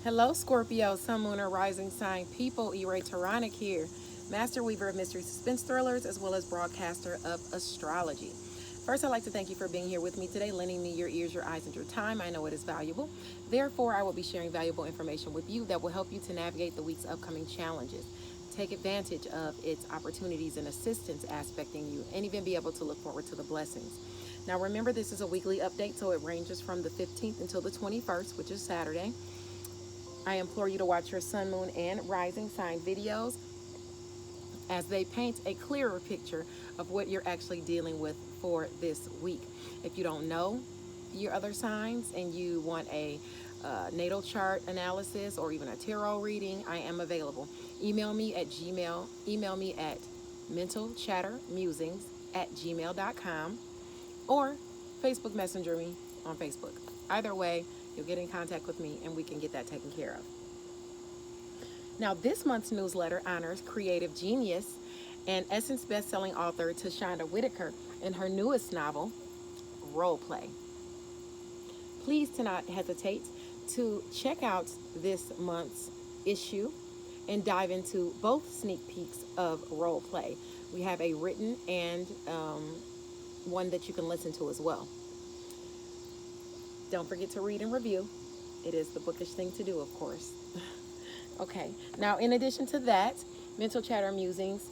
Hello, Scorpio, Sun, Moon, or Rising Sign people. Taronic here, Master Weaver of Mystery Suspense Thrillers, as well as broadcaster of Astrology. First, I'd like to thank you for being here with me today, lending me your ears, your eyes, and your time. I know it is valuable. Therefore, I will be sharing valuable information with you that will help you to navigate the week's upcoming challenges. Take advantage of its opportunities and assistance aspecting you, and even be able to look forward to the blessings. Now, remember, this is a weekly update, so it ranges from the 15th until the 21st, which is Saturday. I implore you to watch your sun, moon, and rising sign videos as they paint a clearer picture of what you're actually dealing with for this week. If you don't know your other signs and you want a natal chart analysis or even a tarot reading, I am available. Email me at mentalchattermusings@gmail.com or Facebook Messenger me on Facebook. Either way, you'll get in contact with me and we can get that taken care of. Now, this month's newsletter honors creative genius and Essence best-selling author Tashonda Whitaker in her newest novel, Role Play. Please do not hesitate to check out this month's issue and dive into both sneak peeks of Role Play. We have a written and one that you can listen to as well. Don't forget to read and review. It is the bookish thing to do, of course. Okay, now in addition to that, Mental Chatter Musings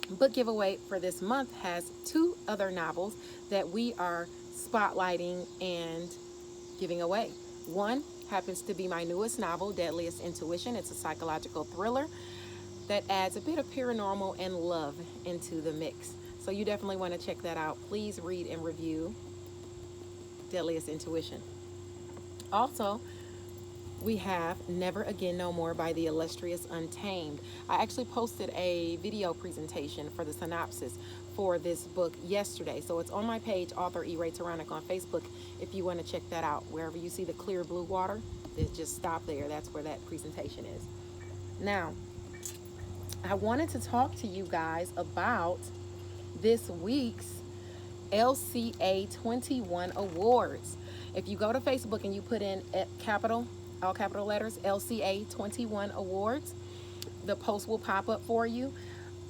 book giveaway for this month has two other novels that we are spotlighting and giving away. One happens to be my newest novel, Deadliest Intuition. It's a psychological thriller that adds a bit of paranormal and love into the mix. So you definitely want to check that out. Please read and review Deadliest Intuition. Also, we have Never Again No More by the illustrious Untamed. I actually posted a video presentation for the synopsis for this book yesterday. So it's on my page, author Taronic on Facebook, if you want to check that out. Wherever you see the clear blue water, just stop there. That's where that presentation is. Now, I wanted to talk to you guys about this week's LCA 21 awards. If you go to Facebook and you put in all capital letters, LCA 21 awards, the post will pop up for you.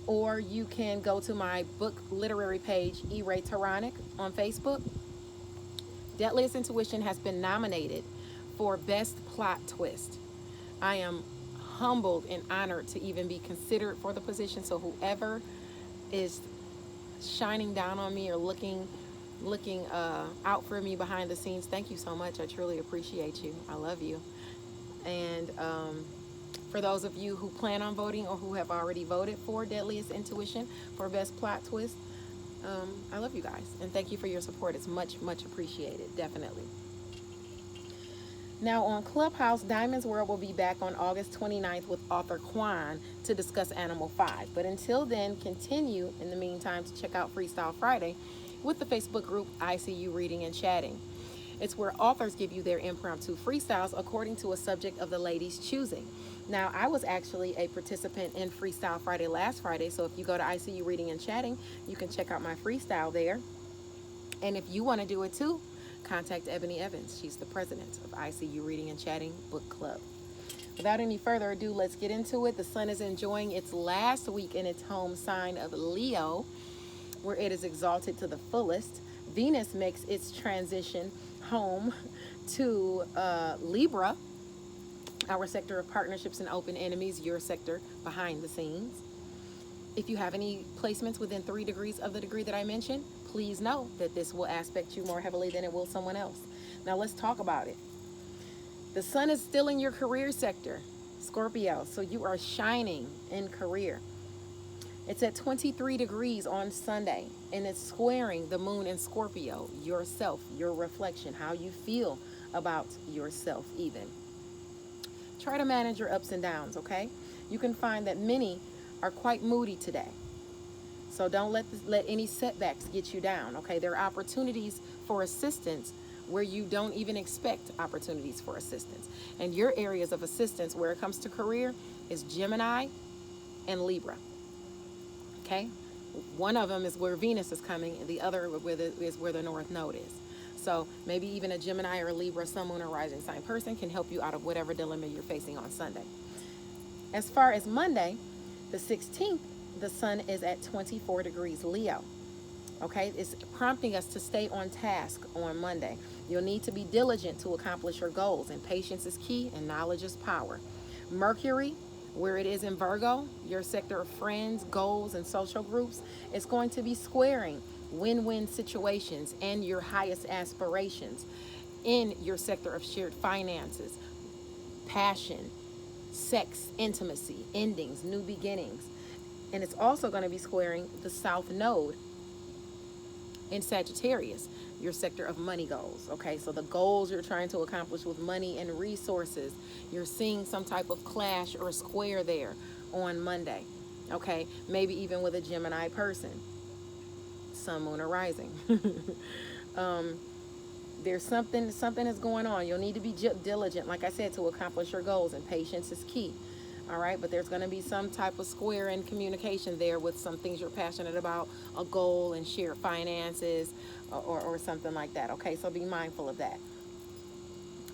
Or you can go to my book literary page, Taronic on Facebook. Deadliest Intuition has been nominated for Best Plot Twist. I am humbled and honored to even be considered for the position. So whoever is shining down on me or looking out for me behind the scenes, thank you so much. I truly appreciate you. I love you. And for those of you who plan on voting or who have already voted for Deadliest Intuition for Best Plot Twist, I love you guys and thank you for your support. It's much appreciated, definitely. Now on Clubhouse, Diamond's World will be back on August 29th with author Quan to discuss Animal 5. But until then, continue in the meantime to check out Freestyle Friday with the Facebook group I See You Reading and Chatting. It's where authors give you their impromptu freestyles according to a subject of the ladies' choosing. Now, I was actually a participant in Freestyle Friday last Friday, so if you go to I See You Reading and Chatting, you can check out my freestyle there. And if you want to do it too, contact Ebony Evans. She's the president of I See You Reading and Chatting Book Club. Without any further ado, let's get into it. The sun is enjoying its last week in its home sign of Leo, where it is exalted to the fullest. Venus makes its transition home to Libra, our sector of partnerships and open enemies, your sector behind the scenes. If you have any placements within 3 degrees of the degree that I mentioned, please know that this will aspect you more heavily than it will someone else. Now let's talk about it. The sun is still in your career sector, Scorpio, so you are shining in career. It's at 23 degrees on Sunday, and it's squaring the moon in Scorpio, yourself, your reflection, how you feel about yourself even. Try to manage your ups and downs, okay? You can find that many are quite moody today. So don't let any setbacks get you down, okay? There are opportunities for assistance where you don't even expect opportunities for assistance. And your areas of assistance where it comes to career is Gemini and Libra. Okay, one of them is where Venus is coming, and the other is where the North Node is. So maybe even a Gemini or Libra, Sun, Moon, or Rising sign person can help you out of whatever dilemma you're facing on Sunday. As far as Monday, the 16th, the sun is at 24 degrees Leo. Okay, it's prompting us to stay on task on Monday. You'll need to be diligent to accomplish your goals, and patience is key, and knowledge is power. Mercury, where it is in Virgo, your sector of friends, goals, and social groups, is going to be squaring win-win situations and your highest aspirations in your sector of shared finances, passion, sex, intimacy, endings, new beginnings. And it's also going to be squaring the South Node in Sagittarius, your sector of money goals. Okay, so the goals you're trying to accomplish with money and resources, you're seeing some type of clash or square there on Monday. Okay, maybe even with a Gemini person, Sun, Moon, or Rising. There's something is going on. You'll need to be diligent, like I said, to accomplish your goals, and patience is key. All right, but there's going to be some type of square in communication there with some things you're passionate about, a goal and shared finances, or something like that. Okay, so be mindful of that.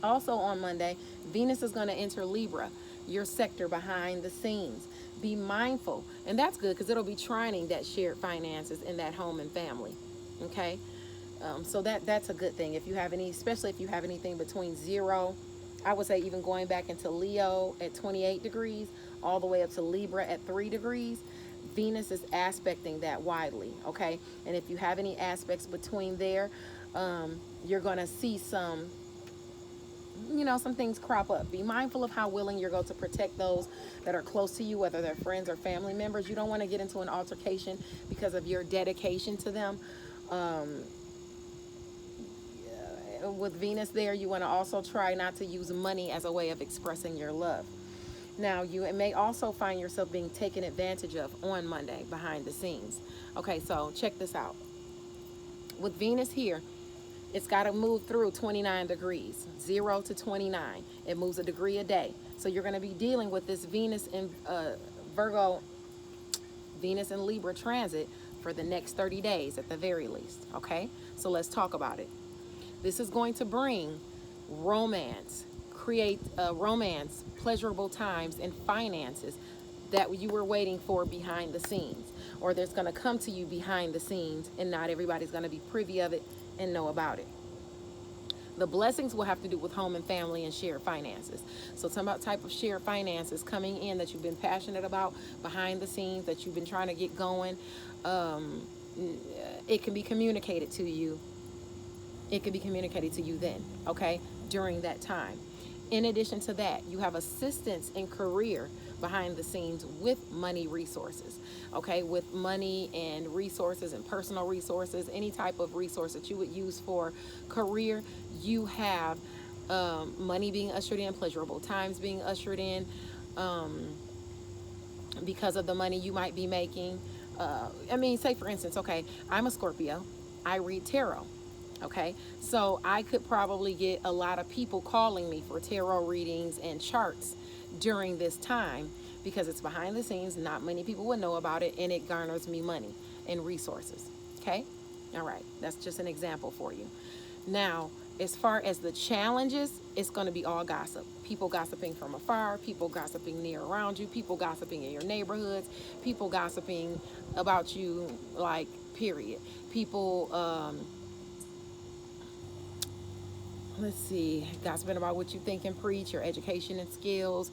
Also on Monday, Venus is going to enter Libra, your sector behind the scenes. Be mindful, and that's good because it'll be trining that shared finances in that home and family. Okay, so that's a good thing. If you have any, especially if you have anything between 0, I would say even going back into Leo at 28 degrees, all the way up to Libra at 3 degrees, Venus is aspecting that widely, okay? And if you have any aspects between there, you're going to see some, some things crop up. Be mindful of how willing you're going to protect those that are close to you, whether they're friends or family members. You don't want to get into an altercation because of your dedication to them. With Venus there, you want to also try not to use money as a way of expressing your love. Now, you may also find yourself being taken advantage of on Monday behind the scenes. Okay, so check this out. With Venus here, it's got to move through 29 degrees, 0 to 29. It moves a degree a day. So you're going to be dealing with this Venus in Virgo, Venus in Libra transit for the next 30 days at the very least. Okay, so let's talk about it. This is going to bring romance, create romance, pleasurable times, and finances that you were waiting for behind the scenes. Or there's going to come to you behind the scenes, and not everybody's going to be privy of it and know about it. The blessings will have to do with home and family and shared finances. So some type of shared finances coming in that you've been passionate about behind the scenes, that you've been trying to get going. It can be communicated to you. It can be communicated to you then, okay, during that time. In addition to that, you have assistance in career behind the scenes with money resources, okay, with money and resources and personal resources, any type of resource that you would use for career. You have money being ushered in, pleasurable times being ushered in because of the money you might be making. Say for instance, okay, I'm a Scorpio. I read tarot. Okay, so I could probably get a lot of people calling me for tarot readings and charts during this time because it's behind the scenes. Not many people would know about it, and it garners me money and resources. Okay, all right, that's just an example for you. Now, as far as the challenges, it's going to be all gossip. People gossiping from afar, people gossiping near around you, people gossiping in your neighborhoods, people gossiping about you, like, period. People, let's see, gossiping about what you think and preach, your education and skills.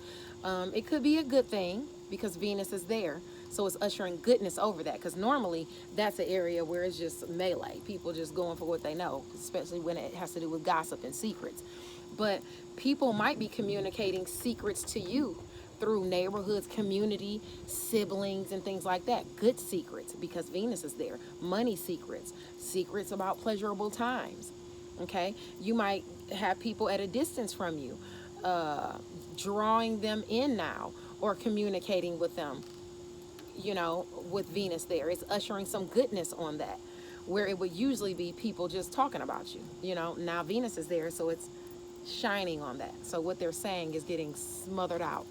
It could be a good thing because Venus is there. So it's ushering goodness over that, because normally that's an area where it's just melee. People just going for what they know, especially when it has to do with gossip and secrets. But people might be communicating secrets to you through neighborhoods, community, siblings, and things like that. Good secrets, because Venus is there. Money secrets, secrets about pleasurable times. Okay, you might have people at a distance from you, drawing them in now, or communicating with them, with Venus there. It's ushering some goodness on that, where it would usually be people just talking about you. Now Venus is there, so it's shining on that. So what they're saying is getting smothered out,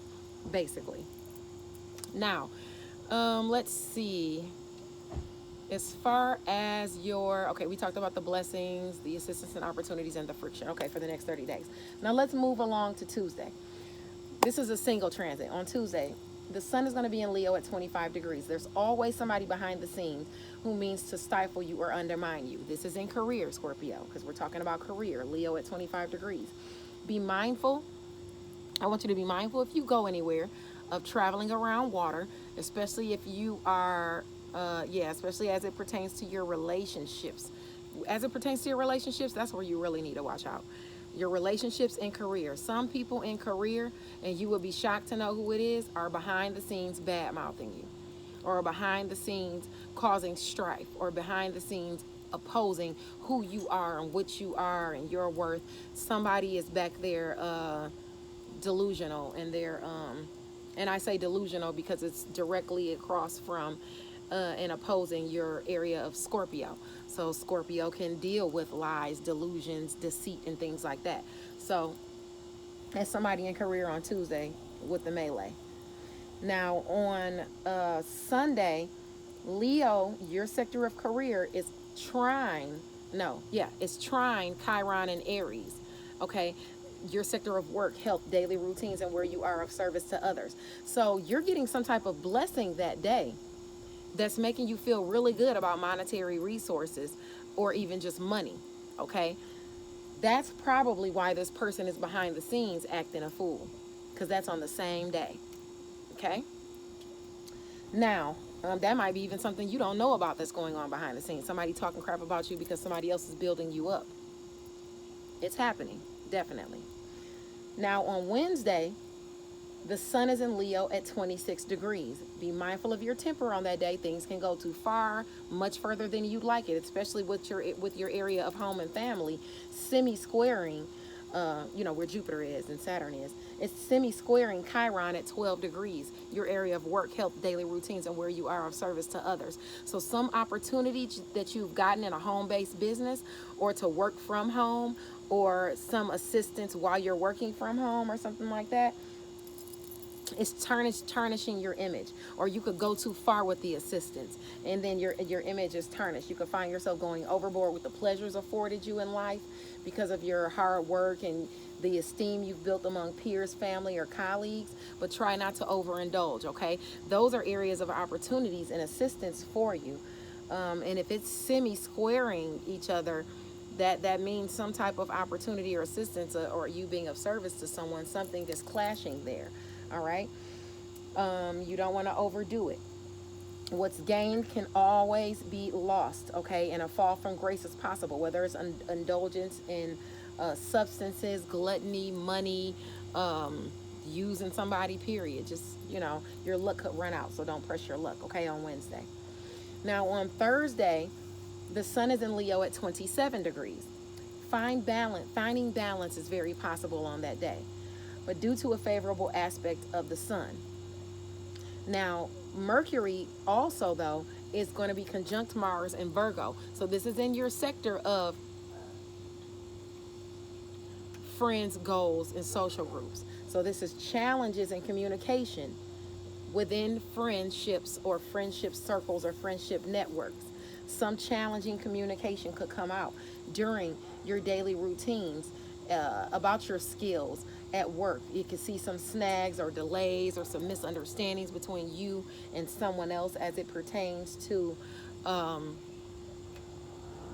basically. Now, let's see. As far as your, okay, we talked about the blessings, the assistance and opportunities, and the friction. Okay, for the next 30 days. Now let's move along to Tuesday. This is a single transit. On Tuesday, the sun is going to be in Leo at 25 degrees. There's always somebody behind the scenes who means to stifle you or undermine you. This is in career, Scorpio, because we're talking about career. Leo at 25 degrees. Be mindful. I want you to be mindful if you go anywhere of traveling around water, especially if you are, especially as it pertains to your relationships. As it pertains to your relationships, that's where you really need to watch out. Your relationships and career. Some people in career, and you will be shocked to know who it is, are behind the scenes bad mouthing you, or behind the scenes causing strife, or behind the scenes opposing who you are and what you are and your worth. Somebody is back there delusional, and they're and I say delusional because it's directly across from and opposing your area of Scorpio. So Scorpio can deal with lies, delusions, deceit, and things like that. So as somebody in career on Tuesday with the melee. Now on Sunday, Leo, your sector of career is it's trine Chiron and Aries. Okay, your sector of work, health, daily routines, and where you are of service to others. So you're getting some type of blessing that day that's making you feel really good about monetary resources or even just money. Okay, that's probably why this person is behind the scenes acting a fool, because that's on the same day. Okay, now that might be even something you don't know about that's going on behind the scenes. Somebody talking crap about you because somebody else is building you up. It's happening, definitely. Now on Wednesday, the sun is in Leo at 26 degrees. Be mindful of your temper on that day. Things can go too far, much further than you'd like it, especially with your area of home and family semi-squaring, where Jupiter is and Saturn is. It's semi-squaring Chiron at 12 degrees, your area of work, health, daily routines, and where you are of service to others. So some opportunity that you've gotten in a home-based business, or to work from home, or some assistance while you're working from home or something like that, it's tarnishing your image. Or you could go too far with the assistance, and then your image is tarnished. You could find yourself going overboard with the pleasures afforded you in life because of your hard work and the esteem you've built among peers, family, or colleagues. But try not to overindulge. Okay, those are areas of opportunities and assistance for you. And if it's semi-squaring each other, that means some type of opportunity or assistance, or you being of service to someone. Something is clashing there. All right, you don't want to overdo it. What's gained can always be lost. Okay, and a fall from grace is possible, whether it's indulgence in substances, gluttony, money, using somebody, period. Just, your luck could run out, so don't press your luck. Okay, on Wednesday. Now on Thursday, the sun is in Leo at 27 degrees. Finding balance is very possible on that day, but due to a favorable aspect of the sun. Now, Mercury also, though, is going to be conjunct Mars in Virgo. So this is in your sector of friends, goals, and social groups. So this is challenges in communication within friendships or friendship circles or friendship networks. Some challenging communication could come out during your daily routines about your skills at work. You can see some snags or delays or some misunderstandings between you and someone else as it pertains to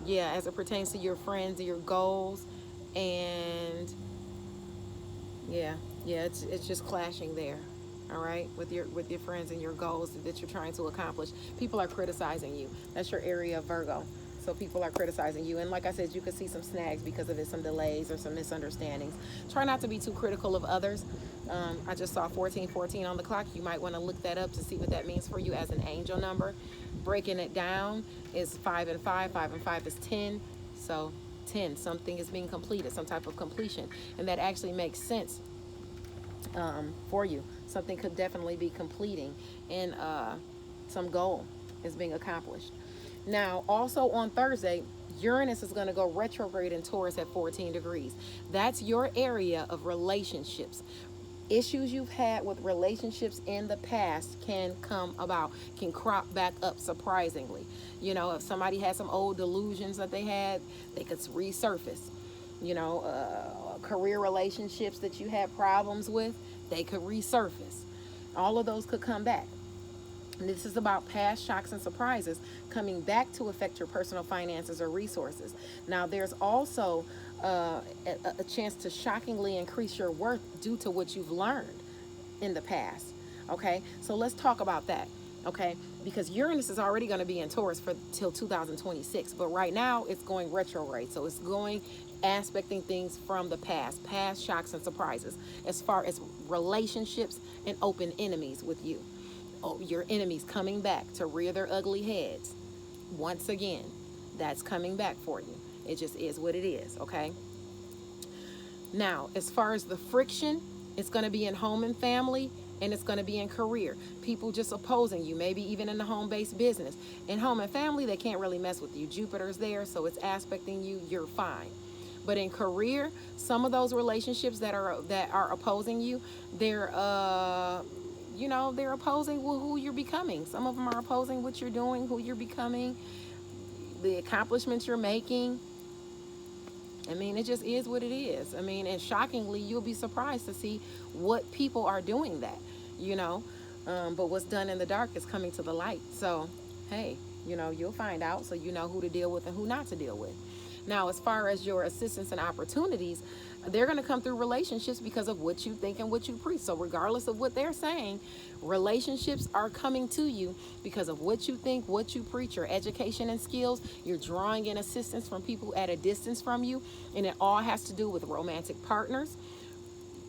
your friends and your goals. And it's just clashing there. All right, with your friends and your goals that you're trying to accomplish. People are criticizing you. That's your area of Virgo. So people are criticizing you, and like I said, you could see some snags because of it, some delays or some misunderstandings. Try not to be too critical of others. I just saw 1414 on the clock. You might want to look that up to see what that means for you as an angel number. Breaking it down is 5 and 5. 5 and 5 is 10. So 10, something is being completed, some type of completion, and that actually makes sense for you. Something could definitely be completing, and some goal is being accomplished. Now, also on Thursday, Uranus is going to go retrograde in Taurus at 14 degrees. That's your area of relationships. Issues you've had with relationships in the past can come about, can crop back up surprisingly. You know, if somebody had some old delusions that they had, they could resurface. You know, career relationships that you had problems with, they could resurface. All of those could come back. And this is about past shocks and surprises coming back to affect your personal finances or resources. Now, there's also a chance to shockingly increase your worth due to what you've learned in the past. Okay, so let's talk about that. Okay, because Uranus is already going to be in Taurus for till 2026, but right now it's going retrograde, so it's going aspecting things from the past shocks and surprises, as far as relationships and open enemies with you. Oh, your enemies coming back to rear their ugly heads once again. That's coming back for you. It just is what it is. Okay, now as far as the friction, it's going to be in home and family, and it's going to be in career. People just opposing you, maybe even in the home-based business. In home and family, they can't really mess with you. Jupiter's there, so it's aspecting you. You're fine. But in career, some of those relationships that are opposing you, they're they're opposing who you're becoming. Some of them are opposing what you're doing, who you're becoming, the accomplishments you're making. I mean, it just is what it is. I mean, and shockingly, you'll be surprised to see what people are doing that, you know. But what's done in the dark is coming to the light. So, hey, you know, you'll find out, so you know who to deal with and who not to deal with. Now, as far as your assistance and opportunities, they're going to come through relationships because of what you think and what you preach. So regardless of what they're saying, relationships are coming to you because of what you think, what you preach, your education and skills. You're drawing in assistance from people at a distance from you, and it all has to do with romantic partners,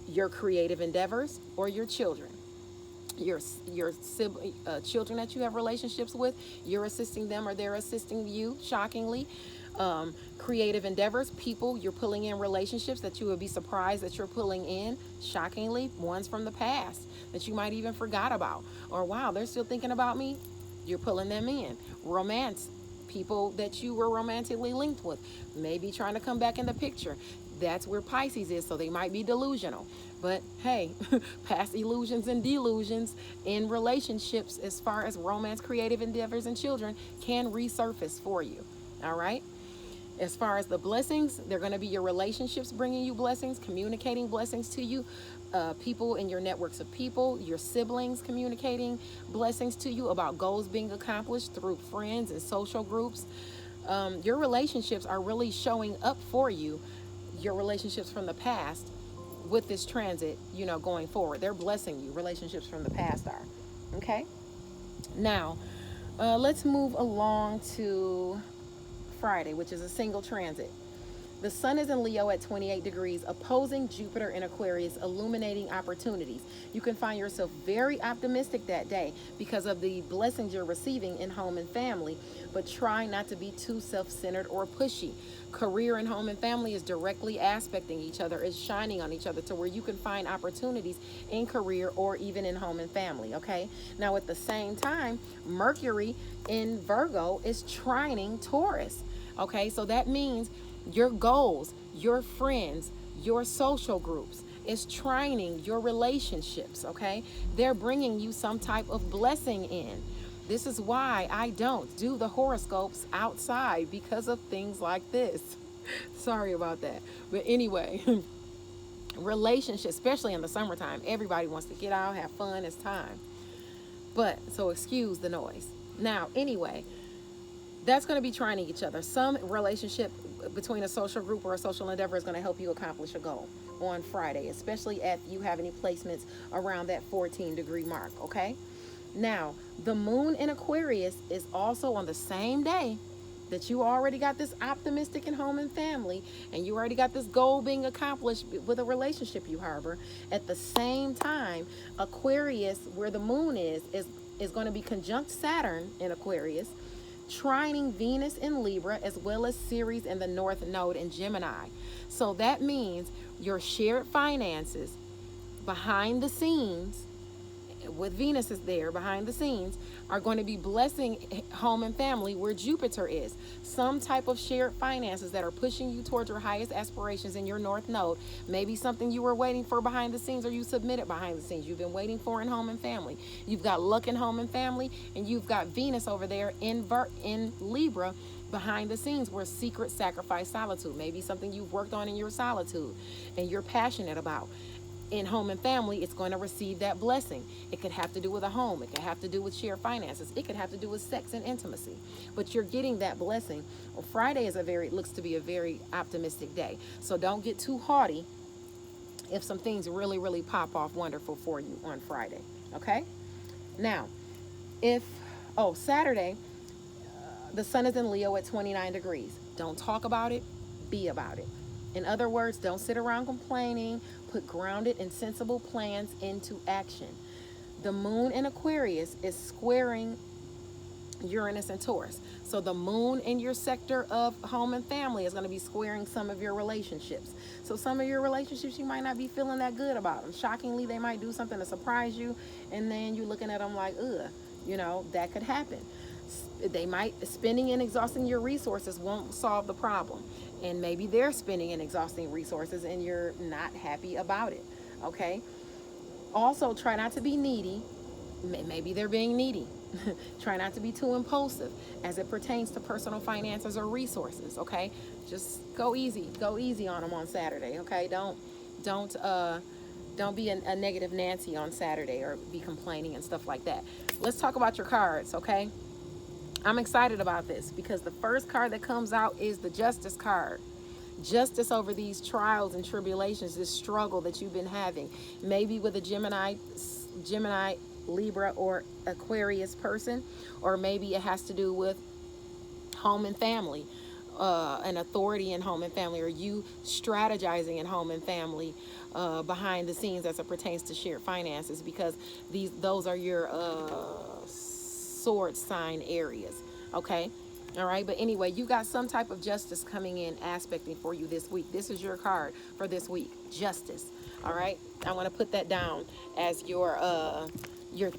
your creative endeavors, or your children. Your children that you have relationships with, you're assisting them or they're assisting you, shockingly. Creative endeavors, people you're pulling in, relationships that you would be surprised that you're pulling in, shockingly, ones from the past that you might even forgot about, or wow, they're still thinking about me. You're pulling them in. Romance, people that you were romantically linked with, maybe trying to come back in the picture. That's where Pisces is, so they might be delusional. But hey, past illusions and delusions in relationships, as far as romance, creative endeavors, and children, can resurface for you. All right. As far as the blessings, they're going to be your relationships bringing you blessings, communicating blessings to you, people in your networks of people, your siblings communicating blessings to you about goals being accomplished through friends and social groups. Your relationships are really showing up for you, your relationships from the past, with this transit, you know, going forward. They're blessing you. Relationships from the past are. Okay? Now, let's move along to Friday, which is a single transit. The sun is in Leo at 28 degrees, opposing Jupiter in Aquarius, illuminating opportunities. You can find yourself very optimistic that day because of the blessings you're receiving in home and family, but try not to be too self-centered or pushy. Career and home and family is directly aspecting each other, is shining on each other to where you can find opportunities in career or even in home and family, okay? Now, at the same time, Mercury in Virgo is trining Taurus, okay? So that means your goals, your friends, your social groups is trining your relationships, okay? They're bringing you some type of blessing in. This is why I don't do the horoscopes outside, because of things like this. Sorry about that. But anyway, relationships, especially in the summertime, everybody wants to get out, have fun, it's time. But, so excuse the noise. Now, anyway, that's going to be trining each other. Some relationship between a social group or a social endeavor is going to help you accomplish a goal on Friday, especially if you have any placements around that 14-degree mark, okay? Now, the moon in Aquarius is also on the same day that you already got this optimistic in home and family, and you already got this goal being accomplished with a relationship you harbor. At the same time, Aquarius, where the moon is going to be conjunct Saturn in Aquarius, trining Venus in Libra, as well as Ceres in the North Node in Gemini. So that means your shared finances behind the scenes with Venus is there behind the scenes, are going to be blessing home and family where Jupiter is. Some type of shared finances that are pushing you towards your highest aspirations in your North Node. Maybe something you were waiting for behind the scenes, or you submitted behind the scenes. You've been waiting for in home and family. You've got luck in home and family, and you've got Venus over there in Libra behind the scenes, where secret sacrifice solitude. Maybe something you've worked on in your solitude and you're passionate about. In home and family, it's going to receive that blessing. It could have to do with a home. It could have to do with shared finances. It could have to do with sex and intimacy. But you're getting that blessing. Well, Friday is looks to be a very optimistic day. So don't get too haughty if some things really, really pop off wonderful for you on Friday. Okay? Now, Saturday, the sun is in Leo at 29 degrees. Don't talk about it. Be about it. In other words, don't sit around complaining. Put grounded and sensible plans into action. The moon in Aquarius is squaring Uranus and Taurus. So the moon in your sector of home and family is going to be squaring some of your relationships. So some of your relationships, you might not be feeling that good about them. Shockingly, they might do something to surprise you, and then you're looking at them like, ugh, that could happen. They might, spending and exhausting your resources won't solve the problem. And maybe they're spending and exhausting resources and you're not happy about it. Okay? Also, try not to be needy. Maybe they're being needy. Try not to be too impulsive as it pertains to personal finances or resources. Okay? Just go easy. Go easy on them on Saturday. Okay? Don't be a negative Nancy on Saturday or be complaining and stuff like that. Let's talk about your cards. Okay? I'm excited about this because the first card that comes out is the Justice card. Justice over these trials and tribulations, this struggle that you've been having. Maybe with a Gemini, Libra, or Aquarius person, or maybe it has to do with home and family, an authority in home and family, or you strategizing in home and family behind the scenes as it pertains to shared finances, because those are your sword sign areas. Okay? All right, but anyway, you got some type of justice coming in, aspecting for you this week. This is your card for this week, justice. All right, I want to put that down as your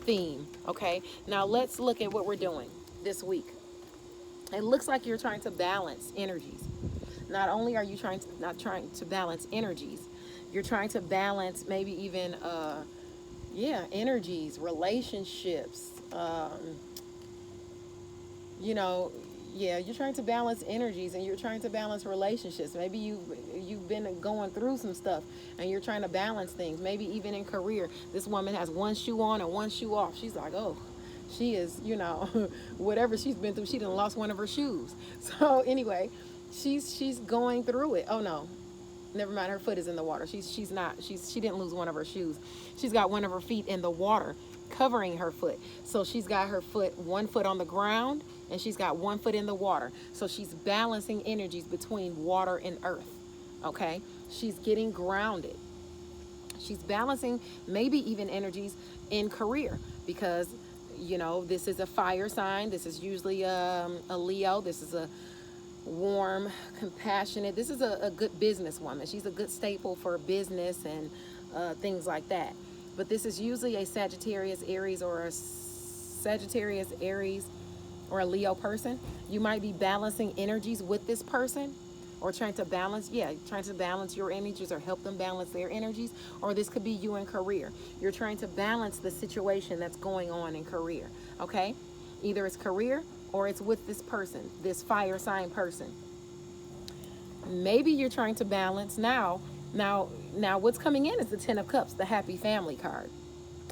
theme. Okay, now let's look at what we're doing this week. It looks like you're trying to balance energies. Not only are you trying to balance energies, you're trying to balance maybe even energies, relationships. You're trying to balance energies and you're trying to balance relationships. Maybe you've been going through some stuff and you're trying to balance things. Maybe even in career, this woman has one shoe on and one shoe off. She's like, oh, she is, whatever she's been through, she done lost one of her shoes. So anyway, she's going through it. Oh no, never mind, her foot is in the water. She didn't lose one of her shoes. She's got one of her feet in the water covering her foot. So she's got one foot on the ground and she's got one foot in the water. So she's balancing energies between water and earth. Okay? She's getting grounded. She's balancing maybe even energies in career because, this is a fire sign. This is usually a Leo. This is a warm, compassionate. This is a good businesswoman. She's a good staple for business and things like that. But this is usually a Sagittarius, Aries, or a Leo person. You might be balancing energies with this person, or trying to balance your energies or help them balance their energies. Or this could be you in career. You're trying to balance the situation that's going on in career. Okay? Either it's career or it's with this person, this fire sign person. Maybe you're trying to balance now what's coming in is the 10 of Cups, the happy family card.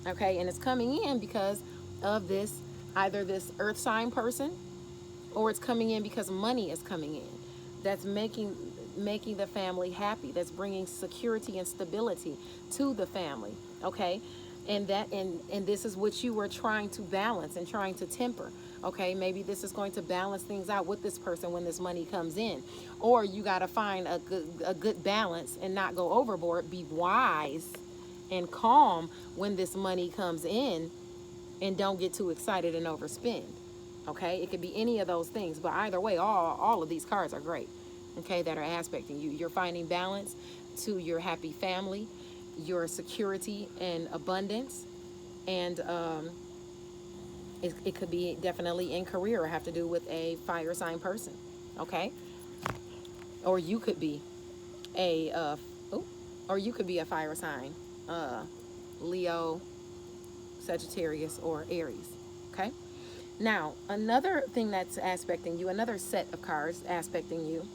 Okay, and it's coming in because of either this earth sign person, or it's coming in because money is coming in. That's making the family happy. That's bringing security and stability to the family. Okay, and this is what you were trying to balance and trying to temper. Okay, maybe this is going to balance things out with this person when this money comes in. Or you got to find a good balance and not go overboard. Be wise and calm when this money comes in, and don't get too excited and overspend. Okay, it could be any of those things, but either way, all of these cards are great. Okay, that are aspecting you. You're finding balance to your happy family, your security and abundance, And it could be definitely in career or have to do with a fire sign person. Okay. Or you could be a oh, or you could be a fire sign, uh, Leo, Sagittarius, or Aries. Okay. Now, another thing that's aspecting you, another set of cards aspecting you,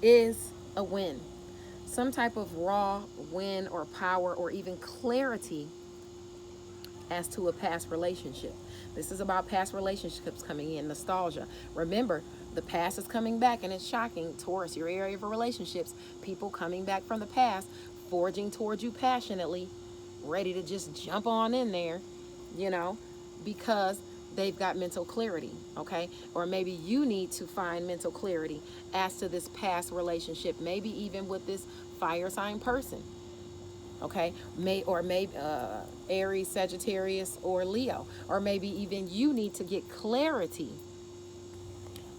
is a win. Some type of raw win or power or even clarity as to a past relationship. This is about past relationships coming in, nostalgia. Remember, the past is coming back, and it's shocking. Taurus, your area of relationships, people coming back from the past, forging towards you passionately, ready to just jump on in there, you know, because they've got mental clarity, okay? Or maybe you need to find mental clarity as to this past relationship, maybe even with this fire sign person, okay? Maybe Aries, Sagittarius, or Leo. Or maybe even you need to get clarity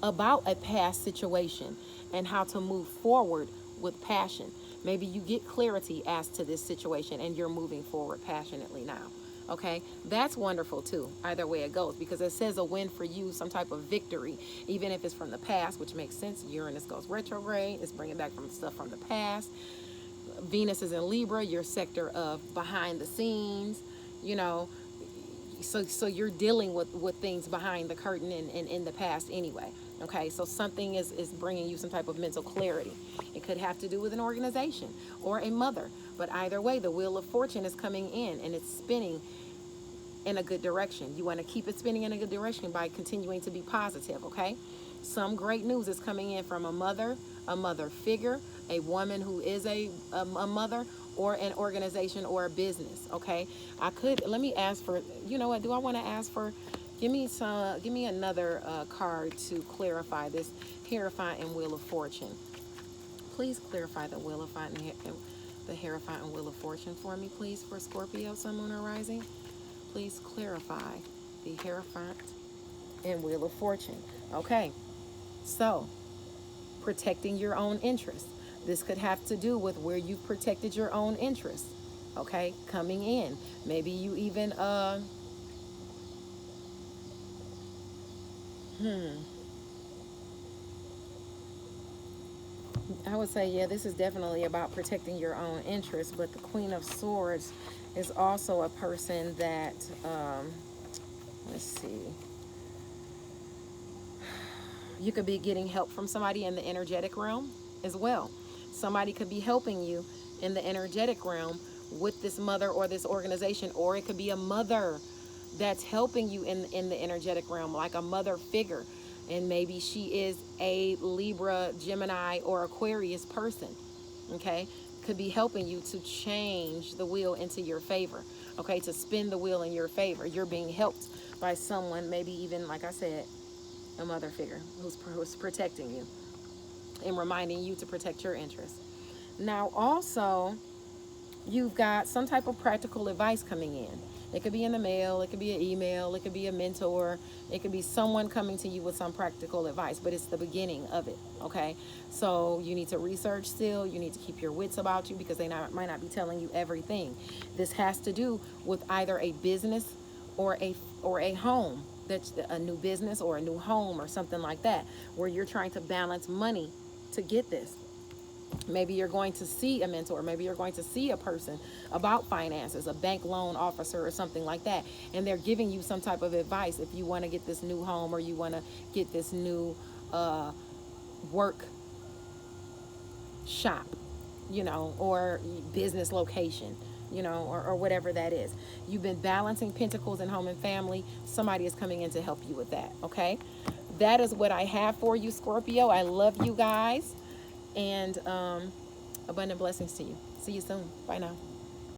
about a past situation and how to move forward with passion. Maybe you get clarity as to this situation and you're moving forward passionately now. Okay, that's wonderful too, either way it goes, because it says a win for you, some type of victory, even if it's from the past, which makes sense. Uranus goes retrograde, it's bringing back from stuff from the past. Venus is in Libra, your sector of behind the scenes, you know. So you're dealing with things behind the curtain and in the past anyway. Okay, so something is bringing you some type of mental clarity. It could have to do with an organization or a mother, but either way, the wheel of fortune is coming in and it's spinning in a good direction. You want to keep it spinning in a good direction by continuing to be positive, okay? Some great news is coming in from a mother figure, a woman who is a mother, or an organization or a business, okay? Let me ask for, you know what, do I want to ask for, give me another card to clarify this Hierophant and Wheel of Fortune. Please clarify the Wheel of Fortune and the Hierophant and Wheel of Fortune for me, please, for Scorpio, Sun, Moon, or Rising. Please clarify the Hierophant and Wheel of Fortune. Okay, so protecting your own interests. This could have to do with where you've protected your own interests. Okay, coming in. Maybe you even I would say, yeah, this is definitely about protecting your own interests, but the Queen of Swords is also a person that, let's see, you could be getting help from somebody in the energetic realm as well. Somebody could be helping you in the energetic realm with this mother or this organization, or it could be a mother that's helping you in the energetic realm, like a mother figure. And maybe she is a Libra, Gemini, or Aquarius person, okay? Could be helping you to change the wheel into your favor, okay? To spin the wheel in your favor. You're being helped by someone, maybe even, like I said, a mother figure who's protecting you and reminding you to protect your interests. Now, also, you've got some type of practical advice coming in. It could be in the mail, it could be an email, it could be a mentor, it could be someone coming to you with some practical advice, but it's the beginning of it, okay? So you need to research still, you need to keep your wits about you because they might not be telling you everything. This has to do with either a business or a home, that's a new business or a new home or something like that, where you're trying to balance money to get this. Maybe you're going to see a mentor. Maybe you're going to see a person about finances, a bank loan officer or something like that. And they're giving you some type of advice if you want to get this new home or you want to get this new work shop, you know, or business location, you know, or whatever that is. You've been balancing pentacles in home and family. Somebody is coming in to help you with that, okay? That is what I have for you, Scorpio. I love you guys. And abundant blessings to you. See you soon. Bye now.